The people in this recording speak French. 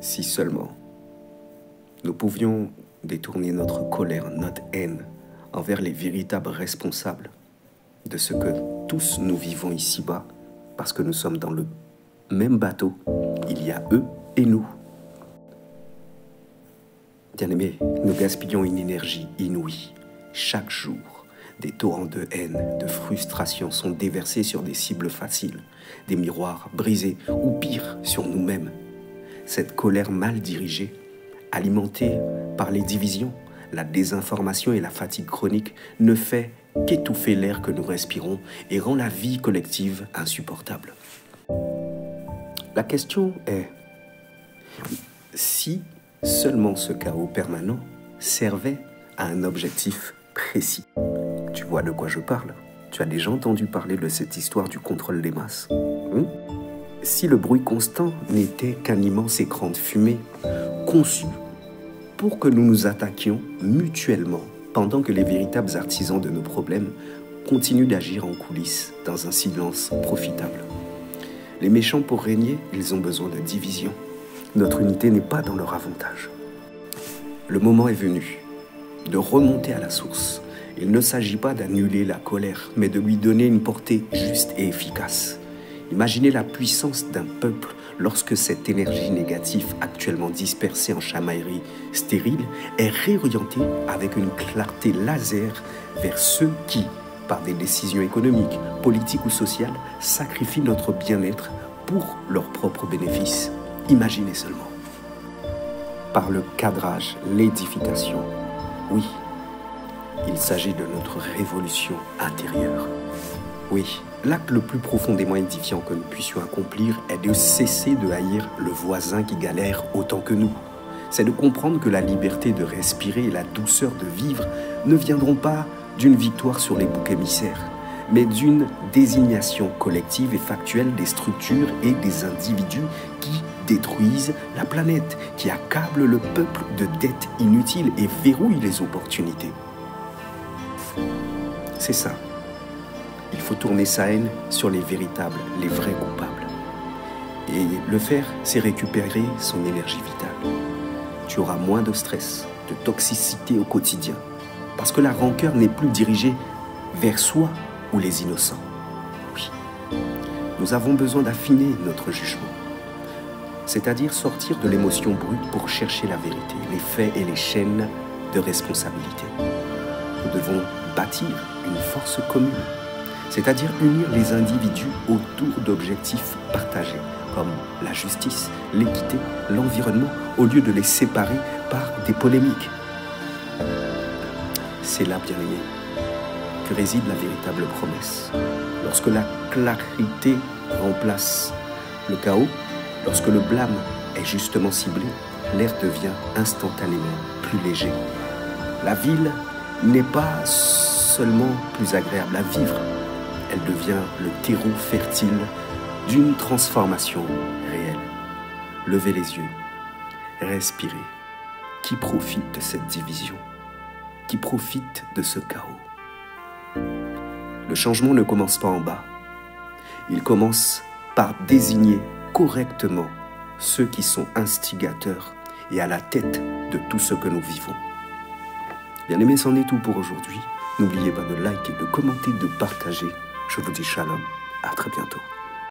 Si seulement nous pouvions détourner notre colère, notre haine envers les véritables responsables de ce que tous nous vivons ici-bas, parce que nous sommes dans le même bateau, il y a eux et nous. Bien-aimés, nous gaspillons une énergie inouïe. Chaque jour, des torrents de haine, de frustration sont déversés sur des cibles faciles, des miroirs brisés ou pire, sur nous-mêmes. Cette colère mal dirigée, alimentée par les divisions, la désinformation et la fatigue chronique, ne fait qu'étouffer l'air que nous respirons et rend la vie collective insupportable. La question est, si seulement ce chaos permanent servait à un objectif précis. Tu vois de quoi je parle? Tu as déjà entendu parler de cette histoire du contrôle des masses? Si le bruit constant n'était qu'un immense écran de fumée conçu pour que nous nous attaquions mutuellement pendant que les véritables artisans de nos problèmes continuent d'agir en coulisses dans un silence profitable. Les méchants pour régner, ils ont besoin de division. Notre unité n'est pas dans leur avantage. Le moment est venu de remonter à la source. Il ne s'agit pas d'annuler la colère, mais de lui donner une portée juste et efficace. Imaginez la puissance d'un peuple lorsque cette énergie négative actuellement dispersée en chamaillerie stérile est réorientée avec une clarté laser vers ceux qui, par des décisions économiques, politiques ou sociales, sacrifient notre bien-être pour leurs propres bénéfices. Imaginez seulement. Par le cadrage, l'édification, oui, il s'agit de notre révolution intérieure. Oui, l'acte le plus profondément édifiant que nous puissions accomplir est de cesser de haïr le voisin qui galère autant que nous. C'est de comprendre que la liberté de respirer et la douceur de vivre ne viendront pas d'une victoire sur les boucs émissaires, mais d'une désignation collective et factuelle des structures et des individus qui détruisent la planète, qui accablent le peuple de dettes inutiles et verrouillent les opportunités. C'est ça. Il faut tourner sa haine sur les véritables, les vrais coupables. Et le faire, c'est récupérer son énergie vitale. Tu auras moins de stress, de toxicité au quotidien, parce que la rancœur n'est plus dirigée vers soi ou les innocents. Oui, nous avons besoin d'affiner notre jugement, c'est-à-dire sortir de l'émotion brute pour chercher la vérité, les faits et les chaînes de responsabilité. Nous devons bâtir une force commune, c'est-à-dire unir les individus autour d'objectifs partagés, comme la justice, l'équité, l'environnement, au lieu de les séparer par des polémiques. C'est là, bien-aimé, que réside la véritable promesse. Lorsque la clarté remplace le chaos, lorsque le blâme est justement ciblé, l'air devient instantanément plus léger. La ville n'est pas seulement plus agréable à vivre, elle devient le terreau fertile d'une transformation réelle. Levez les yeux, respirez. Qui profite de cette division? Qui profite de ce chaos? Le changement ne commence pas en bas. Il commence par désigner correctement ceux qui sont instigateurs et à la tête de tout ce que nous vivons. Bien-aimés, c'en est tout pour aujourd'hui. N'oubliez pas de liker, de commenter, de partager. Je vous dis shalom. À très bientôt.